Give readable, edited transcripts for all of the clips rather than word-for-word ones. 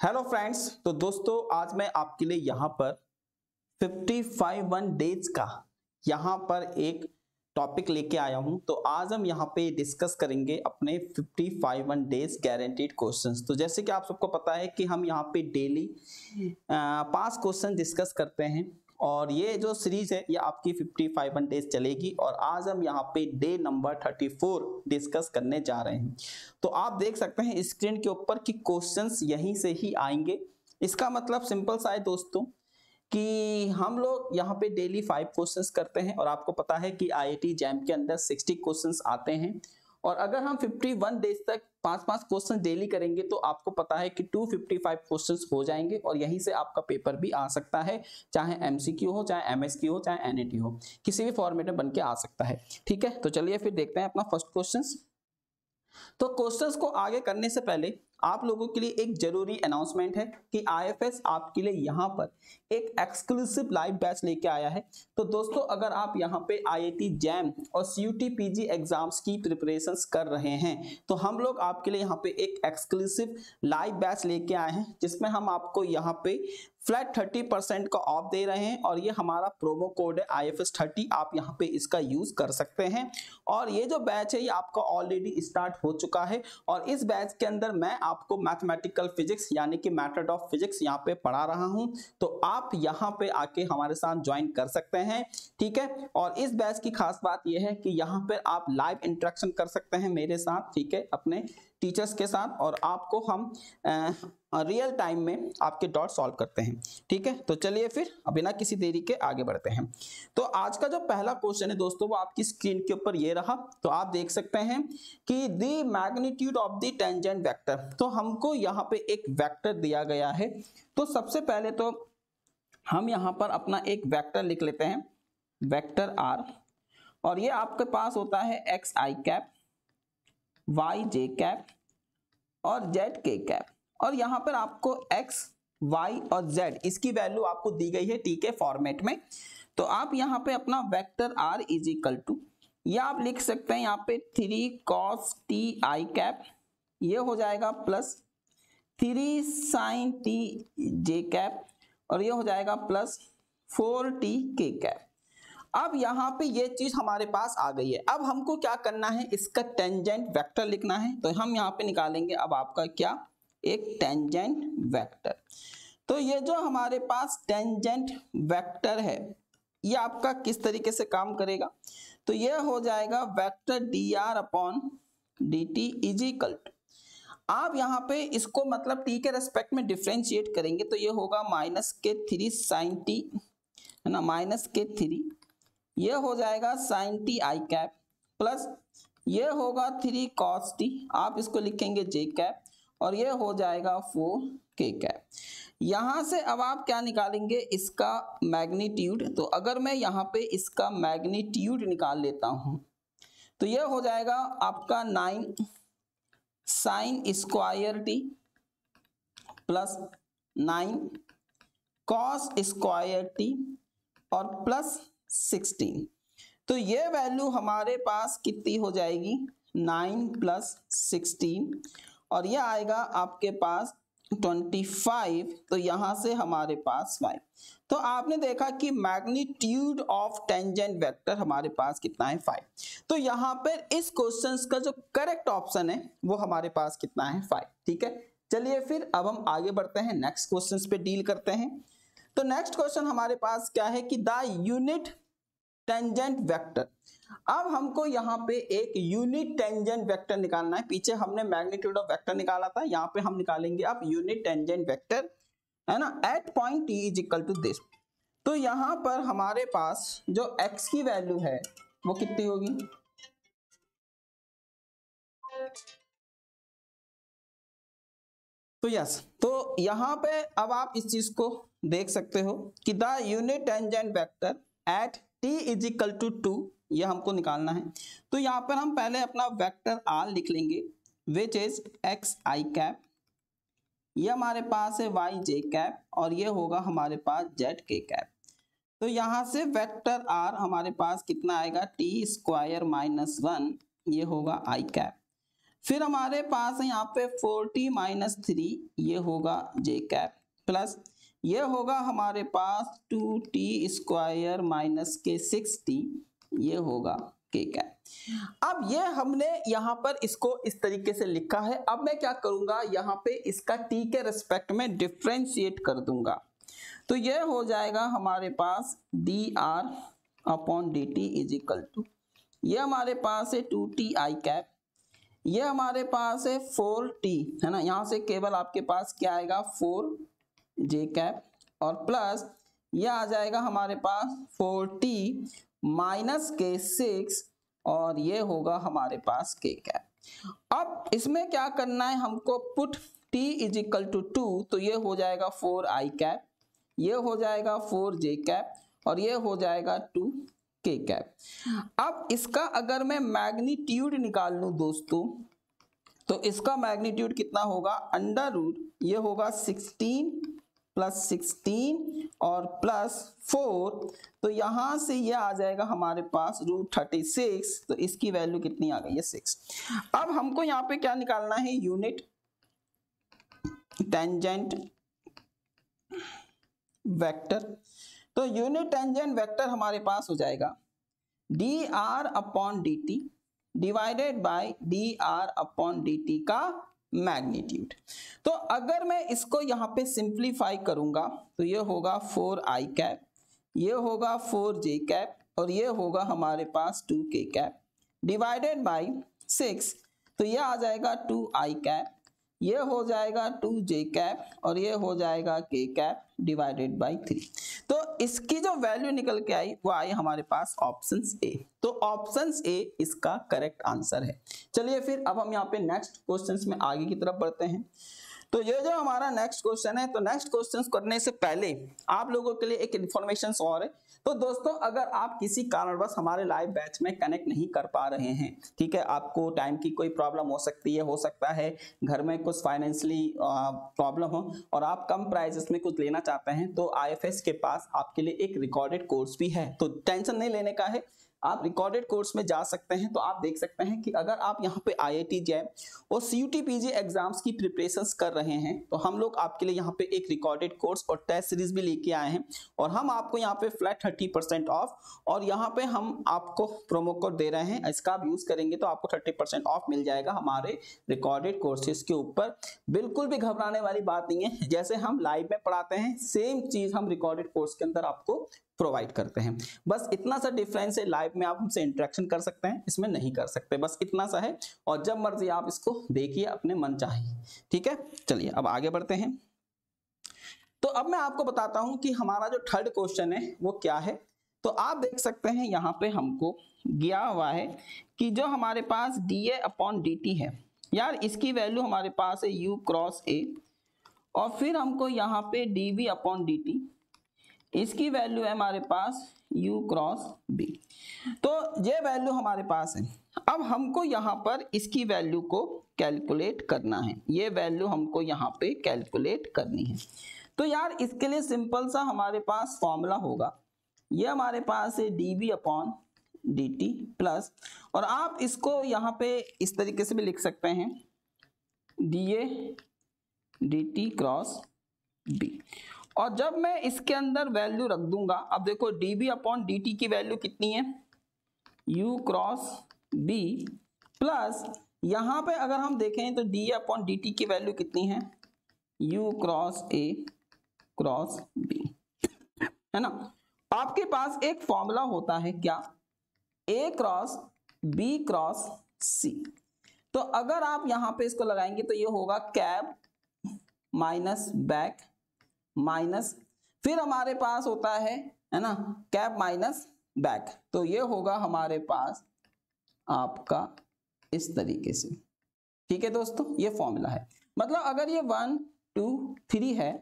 Hello friends, तो दोस्तों आज मैं आपके लिए यहाँ पर 55 डेज का यहाँ पर एक टॉपिक लेके आया हूँ। तो आज हम यहाँ पे डिस्कस करेंगे अपने 55 डेज गारंटीड क्वेश्चंस। तो जैसे कि आप सबको पता है कि हम यहाँ पे डेली 5 क्वेश्चन डिस्कस करते हैं और ये जो सीरीज है ये आपकी 55 डेज चलेगी और आज हम यहाँ पे डे नंबर 34 डिस्कस करने जा रहे हैं। तो आप देख सकते हैं स्क्रीन के ऊपर कि क्वेश्चंस यहीं से ही आएंगे। इसका मतलब सिंपल सा है दोस्तों कि हम लोग यहाँ पे डेली 5 क्वेश्चंस करते हैं और आपको पता है कि IIT जैम के अंदर 60 क्वेश्चंस आते हैं और अगर हम 51 डेज तक 5-5 क्वेश्चन डेली करेंगे तो आपको पता है कि 255 क्वेश्चंस हो जाएंगे और यहीं से आपका पेपर भी आ सकता है, चाहे MCQ हो, चाहे MSQ हो, चाहे NET हो, किसी भी फॉर्मेट में बन के आ सकता है। ठीक है, तो चलिए फिर देखते हैं अपना फर्स्ट क्वेश्चन। तो क्वेश्चंस को आगे करने से पहले आप लोगों के लिए एक जरूरी अनाउंसमेंट है कि IFS आपके लिए यहाँ पर एक एक्सक्लूसिव लाइव बैच लेके आया है। तो दोस्तों अगर आप यहाँ पे IIT जैम और CUT PG एग्जाम्स की प्रिपरेशंस कर रहे हैं तो हम लोग आपके लिए यहाँ पे एक एक्सक्लूसिव लाइव बैच लेके आए हैं जिसमें हम आपको यहाँ पे फ्लैट 30% का ऑफ दे रहे हैं और ये हमारा प्रोमो कोड है IFS 30। आप यहाँ पे इसका यूज कर सकते हैं और ये जो बैच है ये आपका ऑलरेडी स्टार्ट हो चुका है और इस बैच के अंदर मैं आपको मैथमेटिकल फिजिक्स यानी कि मेथड ऑफ फिजिक्स यहाँ पे पढ़ा रहा हूं। तो आप यहाँ पे आके हमारे साथ ज्वाइन कर सकते हैं। ठीक है, और इस बैच की खास बात यह है कि यहाँ पे आप लाइव इंटरेक्शन कर सकते हैं मेरे साथ, ठीक है, अपने टीचर्स के साथ और आपको हम रियल टाइम में आपके डॉट सॉल्व करते हैं। ठीक है, तो चलिए फिर बिना किसी देरी के आगे बढ़ते हैं। तो आज का जो पहला क्वेश्चन है दोस्तों वो आपकी स्क्रीन के ऊपर ये रहा। तो आप देख सकते हैं कि the magnitude of the tangent vector. तो हमको यहाँ पे एक वेक्टर दिया गया है। तो सबसे पहले तो हम यहाँ पर अपना एक वेक्टर लिख लेते हैं, वेक्टर R, और ये आपके पास होता है xi कैप, yj कैप और zk कैप और यहाँ पर आपको x, y और z इसकी वैल्यू आपको दी गई है ठीक है फॉर्मेट में। तो आप यहाँ पे अपना vector r is equal to, या आप लिख सकते हैं यहाँ पे 3 cos t i कैप, ये हो जाएगा plus 3 sin t j cap और ये हो जाएगा प्लस 4t k कैप। अब यहाँ पे ये चीज हमारे पास आ गई है। अब हमको क्या करना है, इसका टेंजेंट वेक्टर लिखना है। तो हम यहाँ पे निकालेंगे अब आपका क्या, एक टेंजेंट वेक्टर। तो ये जो हमारे पास टेंजेंट वेक्टर है ये आपका किस तरीके से काम करेगा, तो ये हो जाएगा vector dr upon dt is equal to, आप यहाँ पे इसको मतलब t के रेस्पेक्ट में डिफरेंशिएट करेंगे तो ये होगा -3 sin t, है ना, -3, ये हो जाएगा sin t i cap plus ये होगा 3 cos t, आप इसको लिखेंगे j कैप और ये हो जाएगा 4 k कैप। यहाँ से अब आप क्या निकालेंगे, इसका मैग्नीट्यूड। तो अगर मैं यहाँ पे इसका मैग्नीट्यूड निकाल लेता हूँ तो ये हो जाएगा आपका 9 sin square t plus 9 cos square t और प्लस 16। तो ये वैल्यू हमारे पास कितनी हो जाएगी, 9 प्लस 16 और ये आएगा आपके पास 25। तो यहां से हमारे पास 5। तो आपने देखा कि मैग्नीट्यूड ऑफ टेंजेंट वेक्टर हमारे पास कितना है, 5। तो यहाँ पर इस क्वेश्चन का जो करेक्ट ऑप्शन है वो हमारे पास कितना है, 5। ठीक है, चलिए फिर अब हम आगे बढ़ते हैं, नेक्स्ट क्वेश्चन पे डील करते हैं। तो नेक्स्ट क्वेश्चन हमारे पास क्या है कि द यूनिट टेंजेंट वेक्टर। अब हमको यहाँ पे एक यूनिट टेंजेंट वेक्टर निकालना है। पीछे हमने मैग्नीट्यूड ऑफ वेक्टर निकाला था, यहाँ पे हम निकालेंगे अब यूनिट टेंजेंट वेक्टर, है ना, at point t is equal to this. तो यहाँ पर हमारे पास जो x की वैल्यू है वो कितनी होगी, तो यस, तो यहाँ पे अब आप इस चीज को देख सकते हो कि the unit tangent vector at t is equal to 2, ये हमको निकालना है। तो यहाँ पर हम पहले अपना वेक्टर r लिख लेंगे विच इज xi कैप, ये हमारे पास है yj कैप और ये होगा हमारे पास zk कैप। तो यहाँ से वेक्टर r हमारे पास कितना आएगा, t स्क्वायर -1, ये होगा i कैप फिर हमारे पास है यहाँ पे 4t माइनस 3 ये होगा j कैप प्लस ये होगा हमारे पास 2t स्क्वायर माइनस के 6t ये होगा k कैप। अब ये हमने यहाँ पर इसको इस तरीके से लिखा है। अब मैं क्या करूंगा, यहाँ पे इसका t के रिस्पेक्ट में डिफ्रेंशिएट कर दूंगा। तो ये हो जाएगा हमारे पास dr upon dt is equal to, ये हमारे पास है 2t i कैप, ये हमारे पास है 4t है ना, यहाँ से केवल आपके पास क्या आएगा 4j कैप और प्लस ये आ जाएगा हमारे पास 4t माइनस के 6 और ये होगा हमारे पास k कैप। अब इसमें क्या करना है हमको, put t is equal to 2, तो ये हो जाएगा 4i कैप, ये हो जाएगा 4j कैप और ये हो जाएगा 2k कैप। अब इसका अगर मैं मैग्नीट्यूड निकाल लूं दोस्तों, तो इसका मैग्नीट्यूड कितना होगा, अंडर रूट ये होगा 16 प्लस 16 और प्लस 4, तो यहां से ये आ जाएगा हमारे पास रूट 36, तो इसकी वैल्यू कितनी आ गई है 6। अब हमको यहाँ पे क्या निकालना है, यूनिट टेंजेंट वेक्टर। तो यूनिट टेंजेंट वेक्टर हमारे पास हो जाएगा dr upon dt divided by dr upon dt का मैग्नीट्यूड। तो अगर मैं इसको यहाँ पे सिंप्लीफाई करूंगा तो ये होगा 4i कैप, ये होगा 4j कैप और ये होगा हमारे पास 2k कैप डिवाइडेड बाय 6, तो ये आ जाएगा 2i कैप, ये हो जाएगा 2j कैप और ये हो जाएगा k कैप डिवाइडेड बाय 3। तो इसकी जो वैल्यू निकल के आई वो आई हमारे पास ऑप्शन ए। तो ऑप्शन ए इसका करेक्ट आंसर है। चलिए फिर अब हम यहाँ पे नेक्स्ट क्वेश्चंस में आगे की तरफ बढ़ते हैं। तो ये जो हमारा नेक्स्ट क्वेश्चन है, तो नेक्स्ट क्वेश्चन करने से पहले आप लोगों के लिए एक इन्फॉर्मेशन और है। तो दोस्तों अगर आप किसी कारणवश हमारे लाइव बैच में कनेक्ट नहीं कर पा रहे हैं, ठीक है, आपको टाइम की कोई प्रॉब्लम हो सकती है, हो सकता है घर में कुछ फाइनेंशियली प्रॉब्लम हो और आप कम प्राइसेस में कुछ लेना चाहते हैं, तो IFS के पास आपके लिए एक रिकॉर्डेड कोर्स भी है। तो टेंशन नहीं लेने का है, आप रिकॉर्डेड कोर्स में जा सकते हैं। तो आप देख सकते हैं कि अगर आप यहाँ पे IIT जैम और CUT PG एग्जाम्स की प्रिपरेशंस कर रहे हैं, तो हम लोग आपके लिए यहाँ पे एक रिकॉर्डेड कोर्स और टेस्ट सीरीज भी लेके आए हैं और हम आपको यहाँ पे फ्लैट 30% ऑफ, और यहाँ पे हम आपको प्रोमो कोड दे रहे हैं, इसका आप यूज करेंगे तो आपको 30% ऑफ मिल जाएगा हमारे रिकॉर्डेड कोर्सेज के ऊपर। बिल्कुल भी घबराने वाली बात नहीं है, जैसे हम लाइव में पढ़ाते हैं सेम चीज हम रिकॉर्डेड कोर्स के अंदर आपको प्रोवाइड करते हैं। बस इतना सा डिफरेंस है, लाइव में आप हमसे इंटरेक्शन कर सकते हैं, इसमें नहीं कर सकते, बस इतना सा है। और जब मर्जी आप इसको देखिए अपने मन चाहिए, ठीक है। चलिए अब आगे बढ़ते हैं। तो अब मैं आपको बताता हूं कि हमारा जो थर्ड क्वेश्चन है वो क्या है। तो आप देख सकते हैं यहाँ पे हमको दिया हुआ है कि जो हमारे पास dA अपॉन dt है, यार इसकी वैल्यू हमारे पास है u क्रॉस a, और फिर हमको यहाँ पे dB अपॉन dt, इसकी वैल्यू है हमारे पास u क्रॉस b। तो ये वैल्यू हमारे पास है। अब हमको यहाँ पर इसकी वैल्यू को कैलकुलेट करना है, ये वैल्यू हमको यहाँ पे कैलकुलेट करनी है। तो यार इसके लिए सिंपल सा हमारे पास फॉर्मूला होगा, ये हमारे पास है dB अपॉन dt प्लस, और आप इसको यहाँ पे इस तरीके से भी लिख सकते हैं dA dt क्रॉस b। और जब मैं इसके अंदर वैल्यू रख दूंगा, अब देखो dB अपॉन dt की वैल्यू कितनी है u क्रॉस b प्लस यहाँ पे अगर हम देखें तो dA अपॉन dt की वैल्यू कितनी है u cross a cross b, है ना। आपके पास एक फॉर्मूला होता है क्या, a cross b cross c। तो अगर आप यहाँ पे इसको लगाएंगे तो ये होगा कैप माइनस बैक माइनस, फिर हमारे पास होता है ना कैप माइनस बैक, तो ये होगा हमारे पास आपका इस तरीके से, ठीक है दोस्तों। ये फॉर्मूला है, मतलब अगर ये 1 2 3 है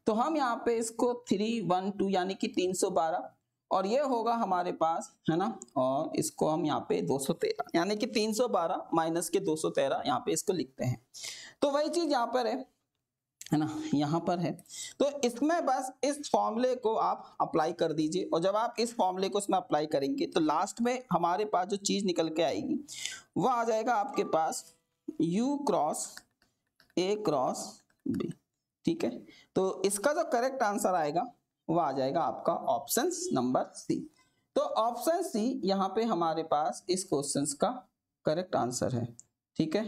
तो हम यहाँ पे इसको 3 1 2 यानी कि 312, और ये होगा हमारे पास, है ना, और इसको हम यहाँ पे 213 यानी कि 312 माइनस के 213 यहाँ पे इसको लिखते हैं। तो वही चीज यहाँ पर है ना, यहाँ पर है। तो इसमें बस इस फॉर्मूले को आप अप्लाई कर दीजिए, और जब आप इस फॉर्मूले को इसमें अप्लाई करेंगे तो लास्ट में हमारे पास जो चीज निकल के आएगी वो आ जाएगा आपके पास U cross A cross B। ठीक है, तो इसका जो करेक्ट आंसर आएगा वो आ जाएगा आपका ऑप्शन नंबर सी। तो ऑप्शन सी यहाँ पे हमारे पास इस क्वेश्चन का करेक्ट आंसर है। ठीक है,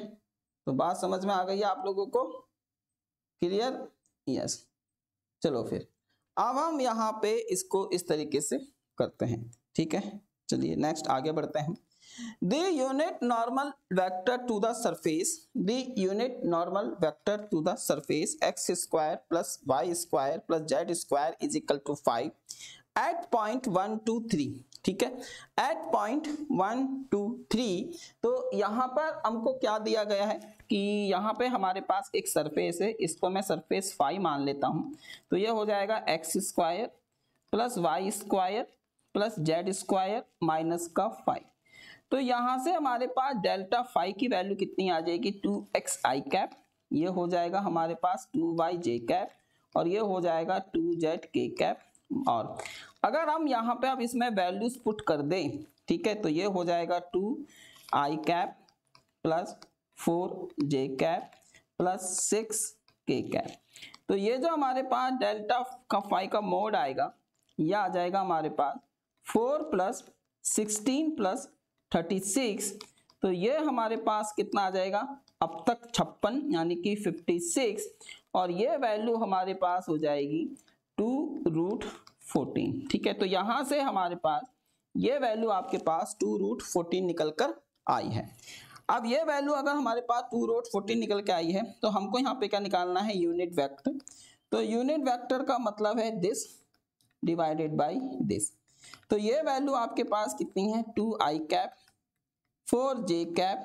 तो बात समझ में आ गई है आप लोगों को? क्लियर? यस। चलो फिर अब हम यहाँ पे इसको इस तरीके से करते हैं। ठीक है, चलिए नेक्स्ट आगे बढ़ते हैं। The unit normal vector to the surface, the unit normal vector to the surface x square plus y square plus z square is equal to 5 at point 1 2 3। ठीक है, at point 1 2 3। तो यहाँ पर हमको क्या दिया गया है कि यहाँ पे हमारे पास एक सरफेस है, इसको मैं सरफेस फाई मान लेता हूँ। तो ये हो जाएगा x square plus y square plus z square minus का 5। तो यहाँ से हमारे पास डेल्टा फाई की वैल्यू कितनी आ जाएगी 2xi कैप, ये हो जाएगा हमारे पास 2yj कैप और ये हो जाएगा 2zk कैप। और अगर हम यहाँ पे अब इसमें वैल्यूज पुट कर दें, ठीक है, तो ये हो जाएगा 2i cap plus 4j cap plus 6k cap. तो ये जो हमारे पास डेल्टा का फाई का मोड आएगा यह आ जाएगा हमारे पास 4 प्लस 16 प्लस 36। तो ये हमारे पास कितना आ जाएगा अब तक 56 यानी कि 56 और ये वैल्यू हमारे पास हो जाएगी 2√14। ठीक है, तो यहाँ से हमारे पास ये वैल्यू आपके पास 2√14 निकल कर आई है। अब ये वैल्यू अगर हमारे पास 2√14 निकल के आई है तो हमको यहाँ पे क्या निकालना है यूनिट वेक्टर। तो यूनिट वेक्टर का मतलब है दिस डिवाइडेड बाई दिस। तो ये वैल्यू आपके पास कितनी है 2i cap 4j cap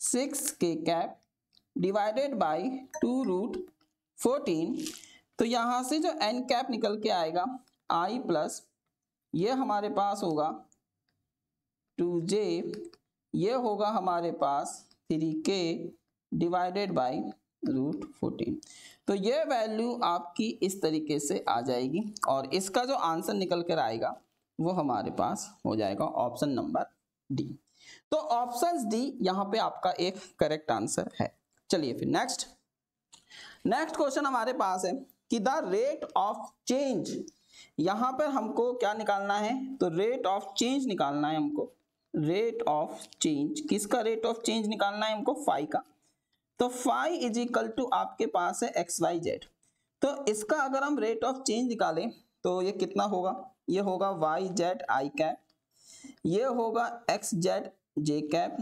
6k cap divided by 2√14। तो यहाँ से जो n कैप निकल के आएगा i प्लस ये हमारे पास होगा 2j, ये होगा हमारे पास 3k डिवाइडेड बाई √14। तो ये वैल्यू आपकी इस तरीके से आ जाएगी और इसका जो आंसर निकल कर आएगा वो हमारे पास हो जाएगा ऑप्शन नंबर डी। तो ऑप्शन डी यहाँ पे आपका एक करेक्ट आंसर है। चलिए फिर नेक्स्ट क्वेश्चन हमारे पास है कि द रेट ऑफ चेंज। यहाँ पर हमको क्या निकालना है तो रेट ऑफ चेंज निकालना है हमको। रेट ऑफ चेंज किसका रेट ऑफ चेंज निकालना है हमको फाई का। तो फाई इज इक्वल टू आपके पास है एक्स वाई जेड। तो इसका अगर हम रेट ऑफ चेंज निकालें तो ये कितना होगा, ये होगा वाई जेड आई कैप, ये होगा एक्स जेड जे कैप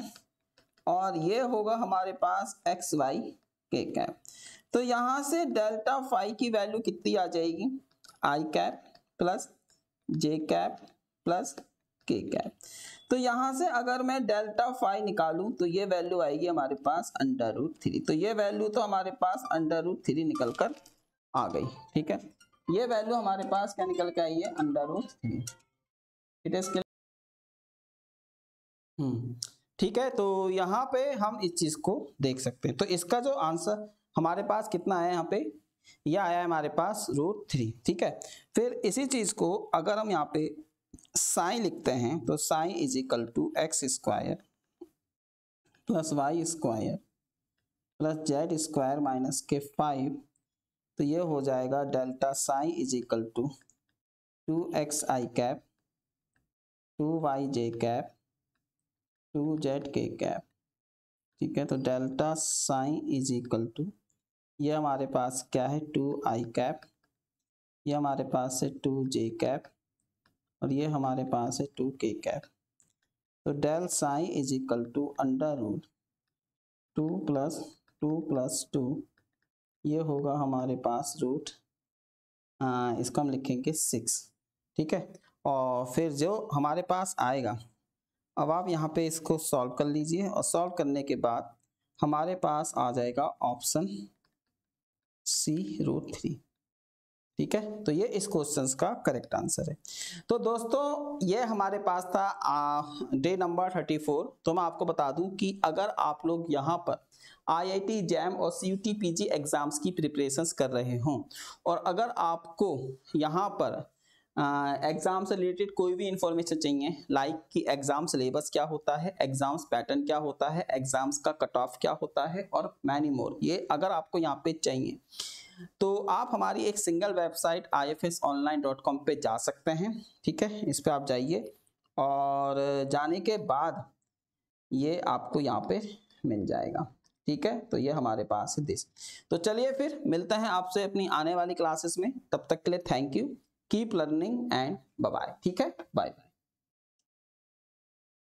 और ये होगा हमारे पास एक्स वाई के कैप। तो यहाँ से डेल्टा फाई की वैल्यू कितनी आ जाएगी आई कैप प्लस जे कैप प्लस के कैप। तो यहाँ से अगर मैं डेल्टा फाई निकालूं तो ये वैल्यू आएगी हमारे पास √3। तो ये वैल्यू तो हमारे पास √3 निकल कर आ गई। ठीक है, ये वैल्यू हमारे पास क्या निकल के आई है √3। इट इज ठीक है, तो यहाँ पे हम इस चीज को देख सकते हैं। तो इसका जो आंसर हमारे पास कितना है यहाँ पे यह आया है हमारे पास √3। ठीक है, फिर इसी चीज को अगर हम यहाँ पे साइन लिखते हैं तो sine is equal to x square plus y square plus z square minus के 5। तो ये हो जाएगा delta sine is equal to 2xi cap 2yj cap 2zk cap. ठीक है, तो delta sine is equal to ये हमारे पास क्या है 2i कैप, ये हमारे पास है 2j कैप और ये हमारे पास है 2k कैप। तो del sine is equal to √2 plus 2 plus 2, ये होगा हमारे पास इसको हम लिखेंगे 6। ठीक है, और फिर जो हमारे पास आएगा अब आप यहाँ पे इसको सॉल्व कर लीजिए और सॉल्व करने के बाद हमारे पास आ जाएगा ऑप्शन सी √3। ठीक है, तो ये इस क्वेश्चन का करेक्ट आंसर है। तो दोस्तों ये हमारे पास था डे नंबर 34। तो मैं आपको बता दूं कि अगर आप लोग यहाँ पर IIT जैम और CUT PG एग्जाम्स की प्रिपरेशंस कर रहे हों और अगर आपको यहाँ पर एग्जाम से रिलेटेड कोई भी इंफॉर्मेशन चाहिए, लाइक कि एग्जाम सिलेबस क्या होता है, एग्जाम्स पैटर्न क्या होता है, एग्जाम्स का कट ऑफ क्या होता है और मैनी मोर, ये अगर आपको यहाँ पे चाहिए तो आप हमारी एक सिंगल वेबसाइट ifsonline.com पे जा सकते हैं। ठीक है, इस पे आप जाइए और जाने के बाद ये आपको यहाँ पे मिल जाएगा। ठीक है, तो ये हमारे पास है दिस। तो चलिए फिर मिलते हैं आपसे अपनी आने वाली क्लासेस में, तब तक के लिए thank you, keep learning and bye bye. ठीक है, बाय बाय।